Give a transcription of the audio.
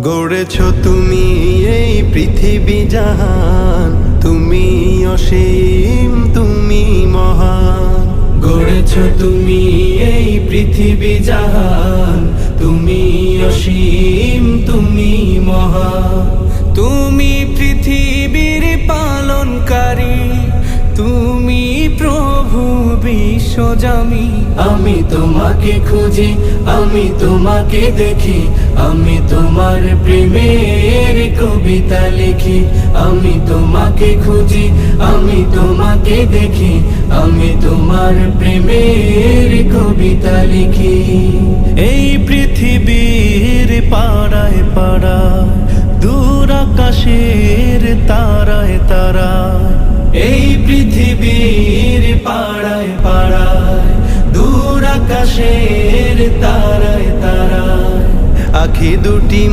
গড়েছ তুমি এই পৃথিবী জাহান, তুমি অসীম, তুমি মহান। গড়েছ তুমি এই পৃথিবী জাহান, তুমি অসীম, তুমি মহান। তুমি পৃথিবীর পালনকারী, তুমি প্রভু বিশ্বজামি। আমি তোমাকে খুঁজি, আমি তোমাকে দেখি, আমি তোমার প্রেমের কবিতা লিখি। আমি তোমাকে খুঁজি, আমি তোমাকে দেখি, আমি তোমার প্রেমের কবিতা লিখি। এই পৃথিবীর পাড়ায় পাড়ায়, দূর আকাশের তারায় তারায়, এই পৃথিবীর পাড়ায় পাড়ায়, দূর আকাশের তারায় তারায়, আখি দুটি